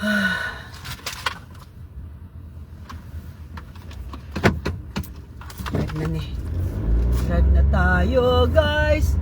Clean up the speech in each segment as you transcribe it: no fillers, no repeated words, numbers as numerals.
Drive na ni. Drive na tayo, guys.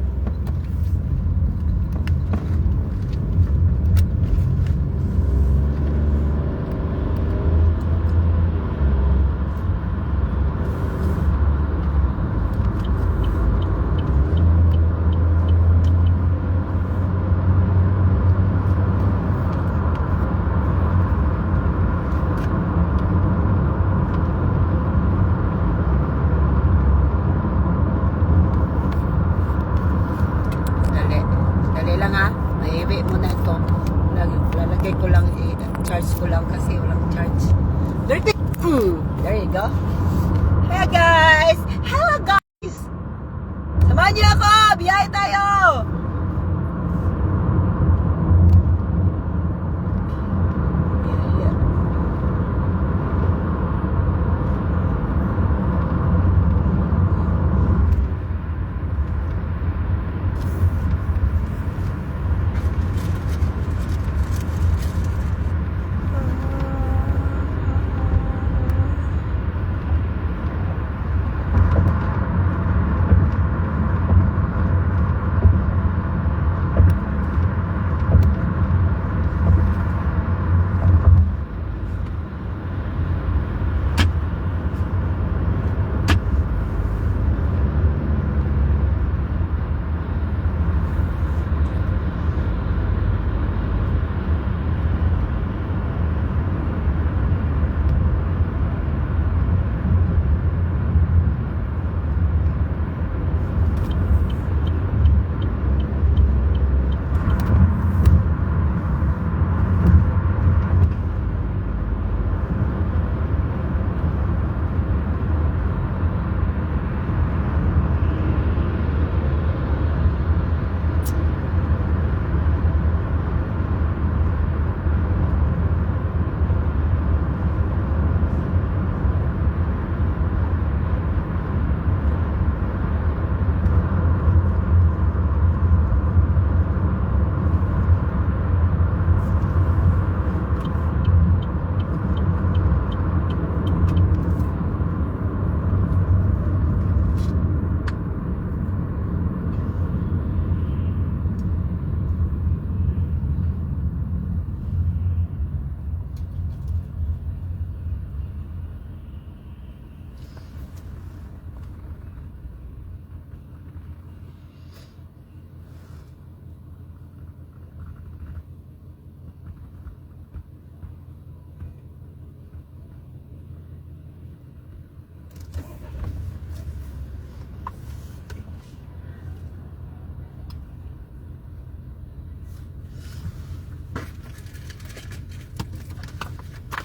Lalagay ko lang, charge ko lang kasi walang charge. There you go. Hey guys! Hello guys! Samahan niyo ako! Biyahe tayo!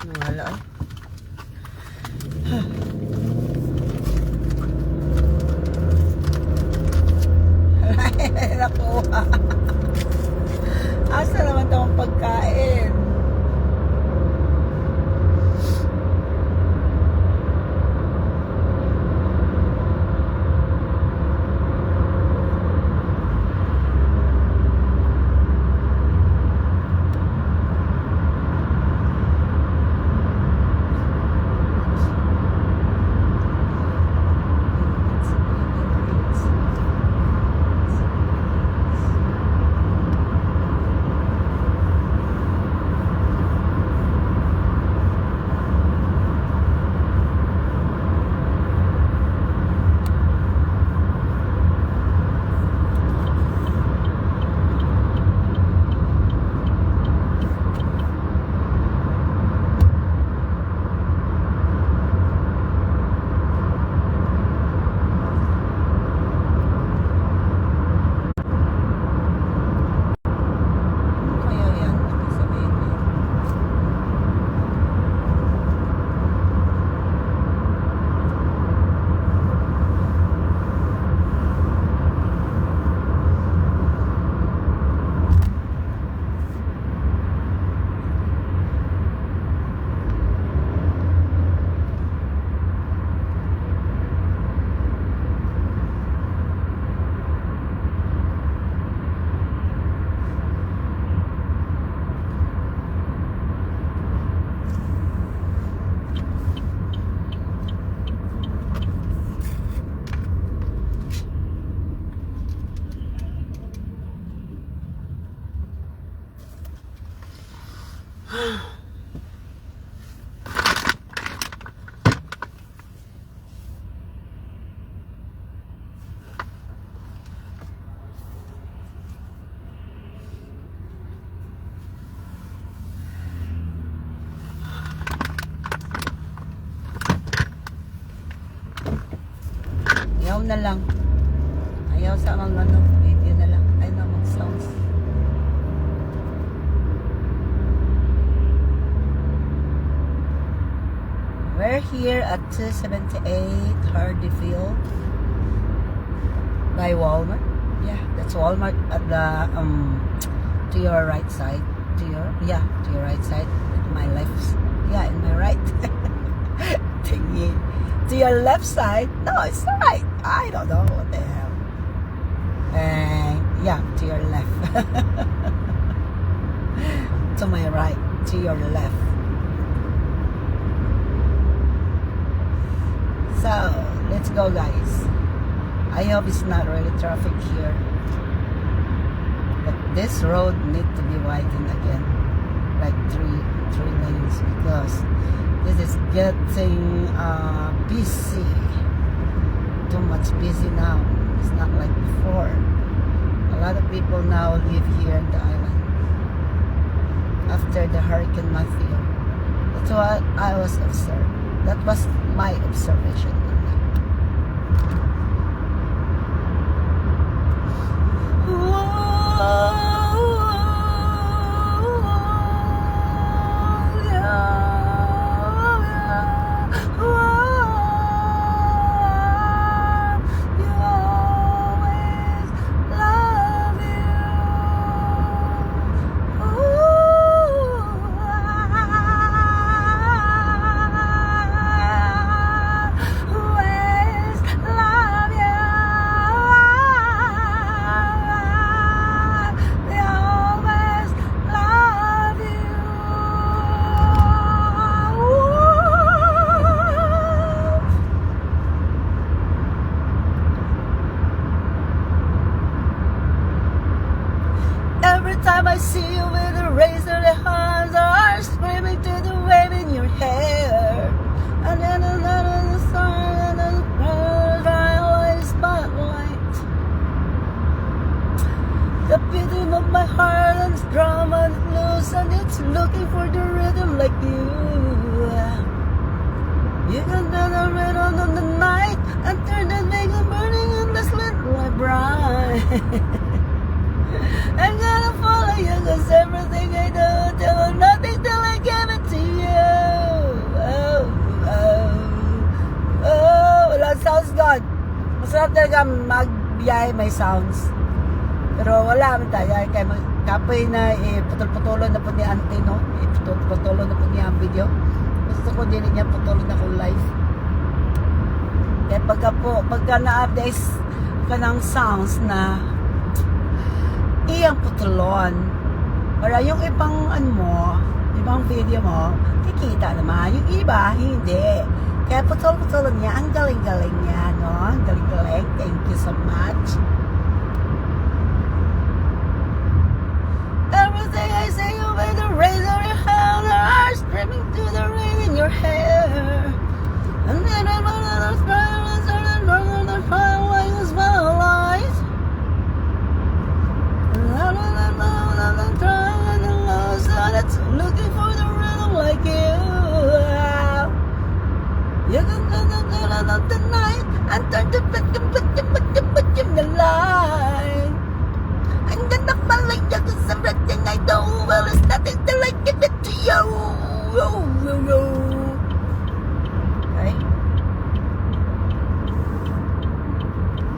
Wala ay. Nakuha. Asa naman itong pagkain? Ayaw na lang. Ayaw sa mga ano, video na lang. Ay na mag-sounds. We're here at 278 Hardyfield by Walmart. Yeah, that's Walmart at the to your right side. To your right side. My left. Yeah, in my right. Thingy. To your left side. No, it's right. I don't know what the hell. And yeah, to your left. To my right. To your left. So, let's go guys. I hope it's not really traffic here. But this road need to be widened again. Like three lanes because this is getting busy. Too much busy now. It's not like before. A lot of people now live here in the island. After the Hurricane Matthew. That's what I was observed. That was my observation. Every time I see you with a razor, the hands are screaming to the wave in your hair. And then another sun and a dry spotlight. The beating of my heart and drum and blues, and it's looking for the rhythm like you. You can turn the rhythm on the night and turn the veil burning in the slit like bright. I'm gonna follow you cause everything I do till nothing till I give it to you. Wala sounds God. Masarap talaga magbiyahe may sounds. Pero wala man tayo. Kaya kapoy na putol-putulon na po ni auntie, no? Putol-putulon na po niya ang video. Gusto ko din niya putulon akong live. Kaya pagka na-update ka ng sounds na iyang putulon. Para yung ibang ibang video mo, kikita naman. Yung iba, hindi. Kaya putol-putulon niya. Ang galing-galing niya, no? Ang galing-galing. Thank you so much. Everything I say, you with the razor in your hand, are screaming to the rain in your hair. And then I'm another fire, and another fire, like a spotlight. That's looking for the rhythm like you. You can turn the night and turn the light. I'm gonna follow you cause everything I do, well, it's nothing till I give it to you. Okay?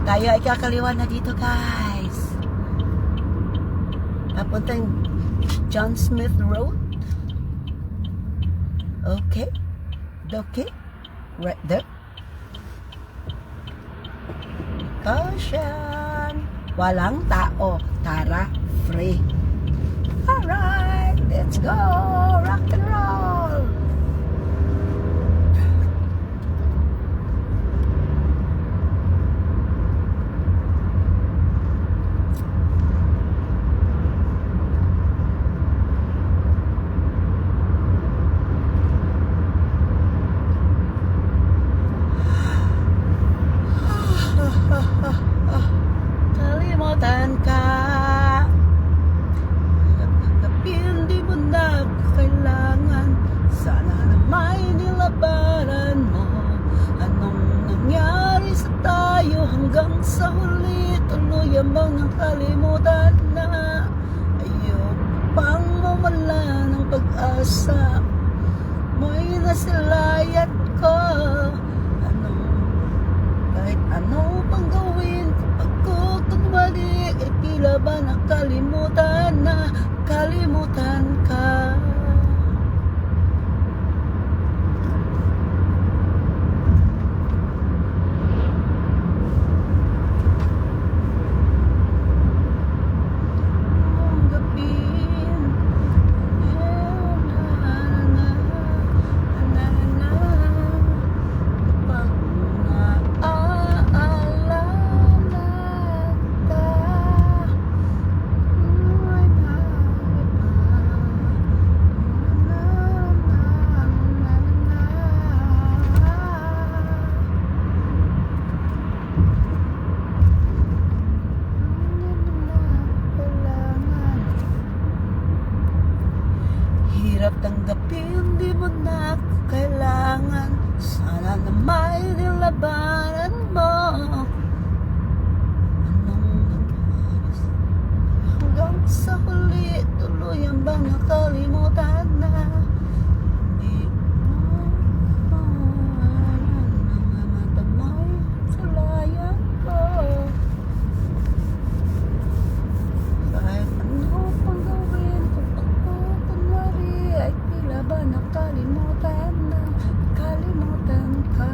Tayo ay kakaliwa na dito guys. Papuntang John Smith Road. Okay. Right there. Caution. Walang tao. Tara. Free. Alright. Let's go. Rock and roll. sa huli, tuluyan bang nakalimutan na? Ayoko pang mawala ng pag-asa. May nasilayat ko. Kahit ano pang gawin, kapag ko kunwari, eh tila ba nakalimutan na, kalimutan ka. Hirap tanggapin, di mo na ako kailangan. Sana na may nilabanan mo. Anong oras? Hanggang sa huli, tuluyan bang nakalimutan na? Di mo mga mata mo'y sulayan ko. Kahit ano pang gawin, kapag ko kunwari, ay tila ba nakalimutan na, kalimutan ka.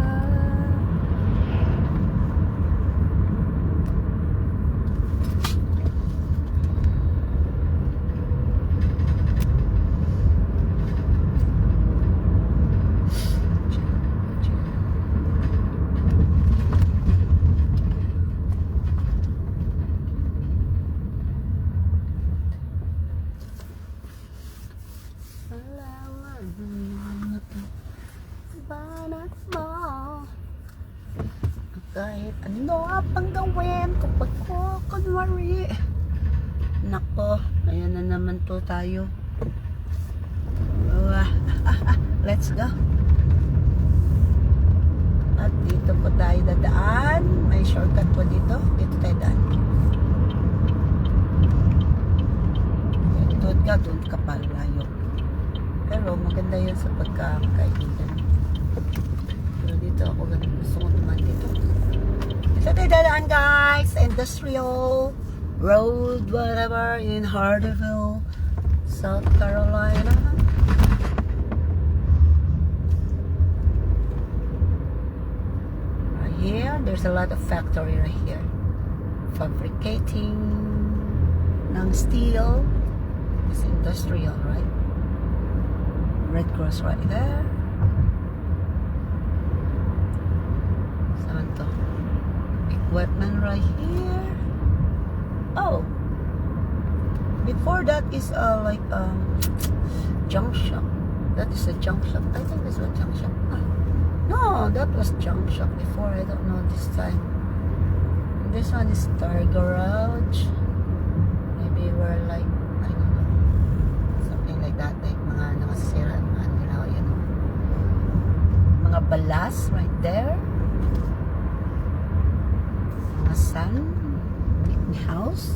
Banat mo. Kahit ano pang gawin, kapag ko kunwari. Nako, ayan na naman to tayo. Let's go. At dito po tayo dadaan. May shortcut po dito. Dito tayo daan. Doon ka pa layo. Pero maganda yun sa pagkakaibigan. Pero dito ako gusto ko naman dito. Dito tayo dadaan guys. Industrial Road, whatever, in Hardeeville, South Carolina. Right here, there's a lot of factory right here. Fabricating ng steel. It's industrial, right? Red Cross right there. Saan to? Equipment right here. Oh, before that is like junk shop. That is a junk shop. I think this was junk shop. No, that was junk shop before. I don't know this time. And this one is car garage. Maybe we're like, I don't know, something like that. Like mga nakasira, you know, mga balas right there. Mga sun. House.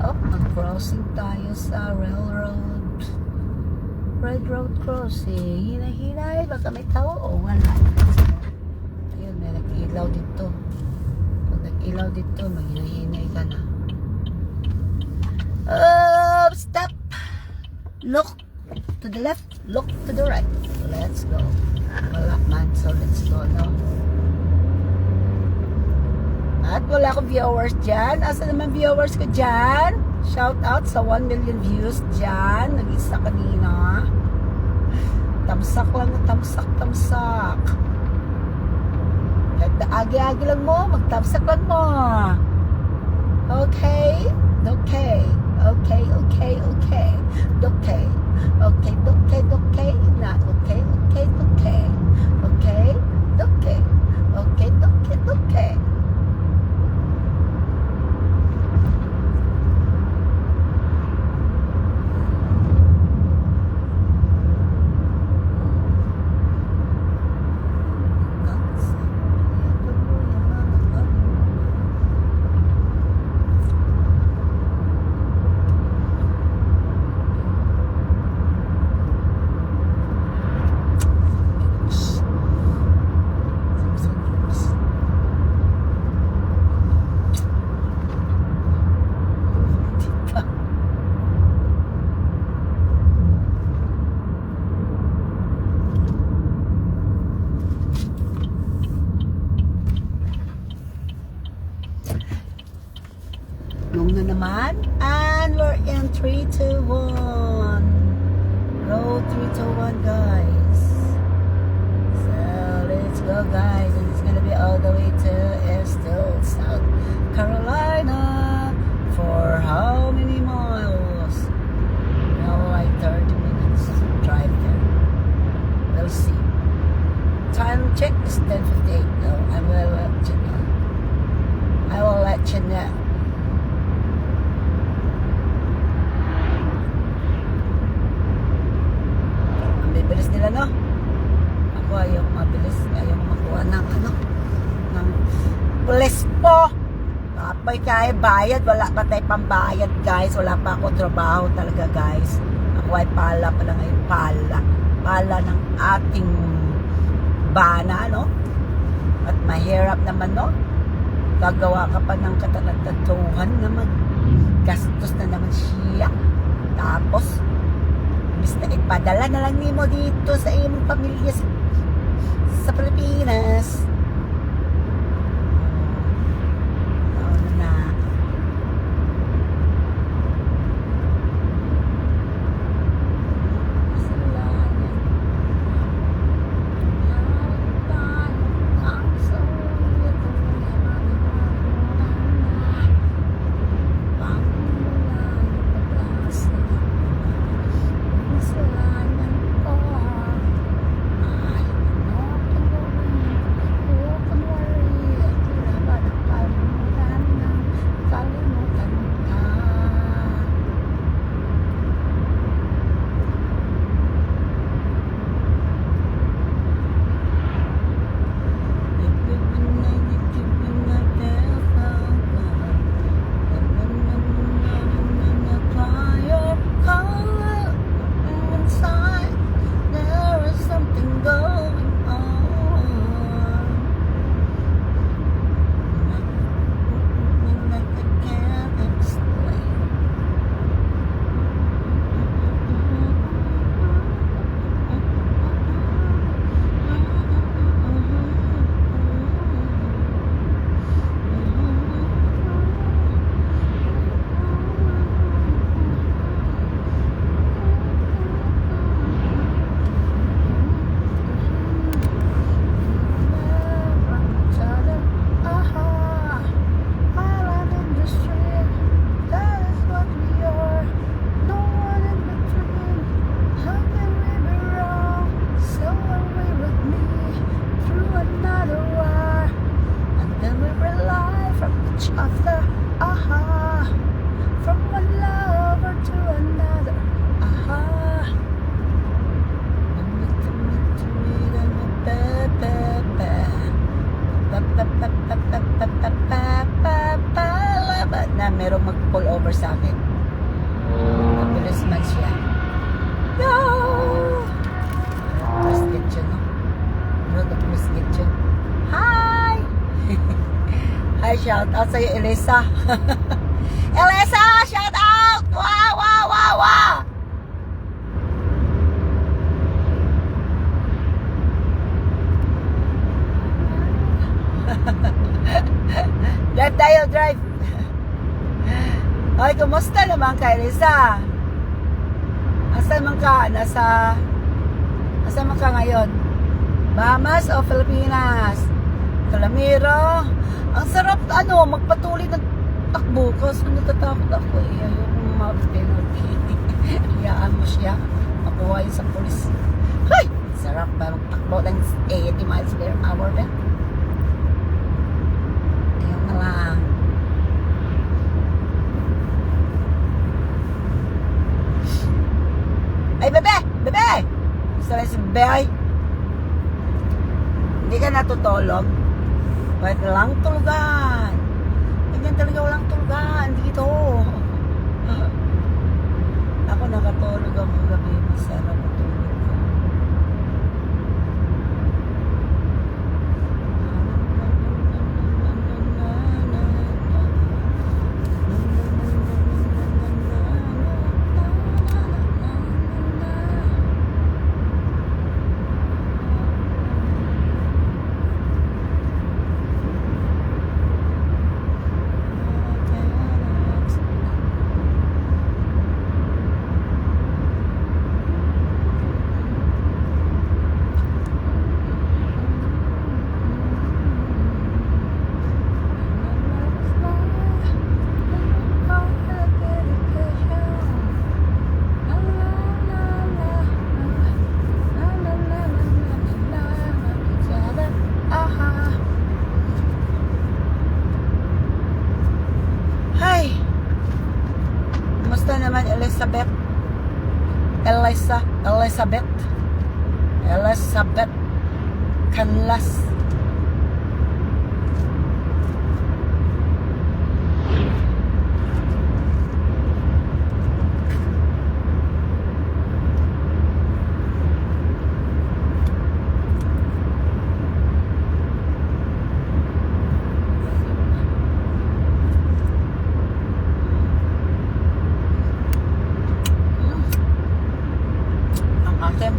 Oh, mag-crossing tayo sa railroad. Red Road Crossing. Hinahinay, baka may tao o wala. Ayun, may nag-ilaw dito. Pag nag-ilaw dito, maghinahinay ka na. Stop! Look to the left, look to the right. Let's go. Wala man, so let's go, no? At wala akong viewers dyan. Asa naman viewers ko dyan? Shout out sa 1 million views dyan. Nag-isa kanina. Tamsak lang, tamsak. Kahit agi-agi lang mo, magtamsak lang mo. Okay? Okay. Okay, okay, okay. Okay. Okay, okay, okay. Not okay, okay, okay. Okay, okay. Okay, okay, okay. Long na naman. And we're in 3, 2, 1. Road 3, 2, 1, guys. So, let's go, guys. And it's gonna be all the way to Estill, South Carolina. For how many miles? Like 30 minutes drive there. We'll see. Time check is 10:58. No, I will let you know. I will let you know. Ang bibilis nila, no? Ako ayaw mabilis. Ayaw makuha ng ng pulis po. Kapay kaya bayad. Wala pa tayo pambayad, guys. Wala pa ako trabaho talaga, guys. Ako ay pala pala ngayon. Pala ng ating bana, no? At mahirap naman, no? Gagawa ka pa ng katalagtatuhan na maggastos na naman siya. Tapos, imbis na ipadala na lang nimo dito sa imong pamilya sa Pilipinas. Na merong mag-pull over sa akin. Mabilis man siya. No! Please get you, no? Please get you. Hi! Hi, shout out sa'yo, Elisa. Elisa, shout out! Wow, wow, wow, wow! Drive tayo, drive. Ay, kumusta naman kay Elisa? Asan man ka? Asan man ka ngayon? Bahamas o Pilipinas? Calamero? Ang sarap, magpatuloy ng takbo kasi natatakot ako eh. Ayoko ma-penalty. Hayaan mo siya. Makuha yun sa polis. Hay! Sarap ba magtakbo ng 80 miles per hour ba? Ayun na lang. Ay, bebe! Bebe! Gusto rin si bebe? Hindi ka natutulog? Pwede lang tulugan. Ganyan talaga walang tulugan dito. Ako nakatulog ako gabi. Masarap tulog ko. naman Elizabeth. Elizabeth Canlas. Ang asim.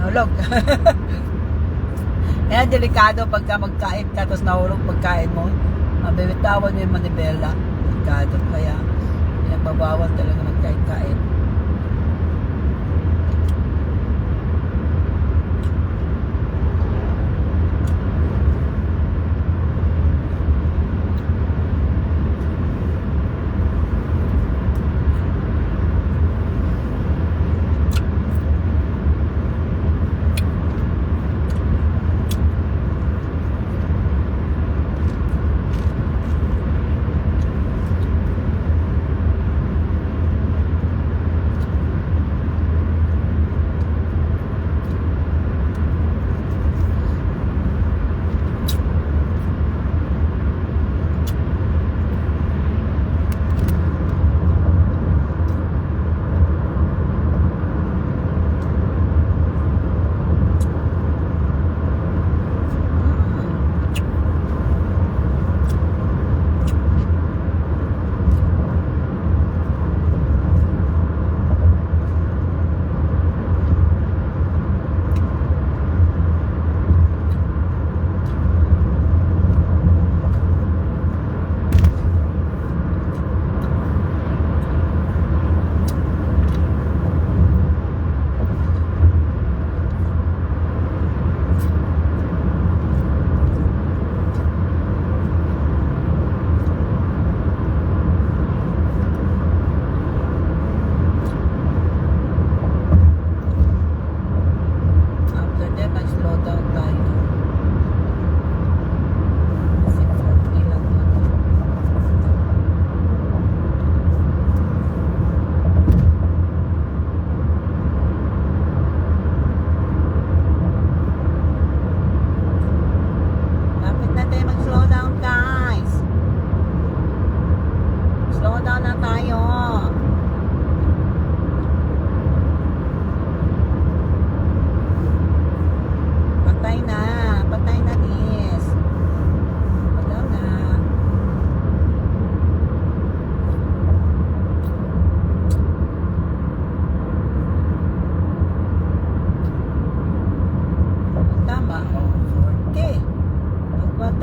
Nahulog. Kaya delikado pagka magkain ka tapos nahulog pagkain mo. Mabibitawan mo yung manibela. Delikado. Kaya babawal talaga magkain-kain.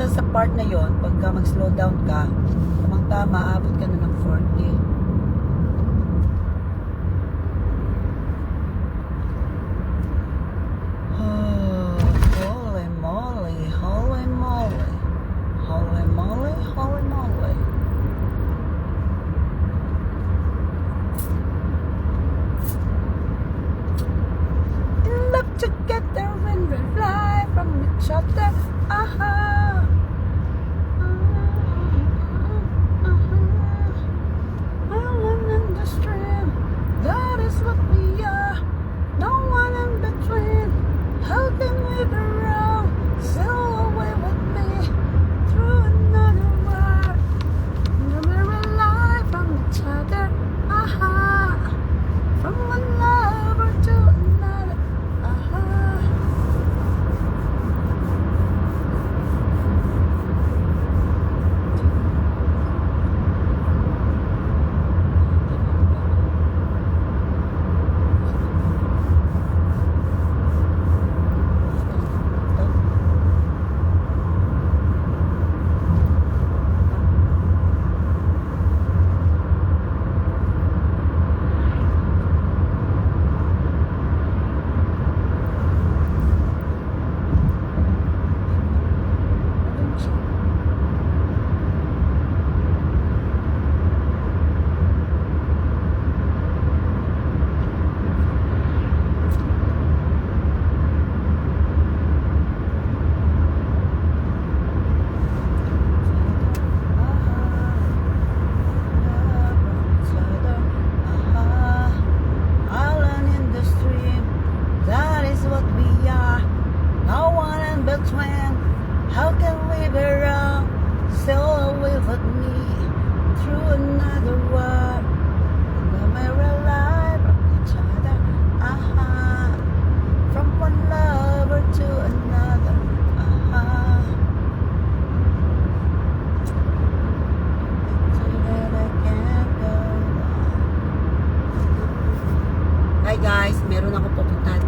Sa part na yon, pagka mag-slow down ka, tamang-tama, abot ka na ng 40. Oh, holy moly, holy moly, holy moly, holy moly. Look together when we fly from each other. Aha. meron ako pupuntahan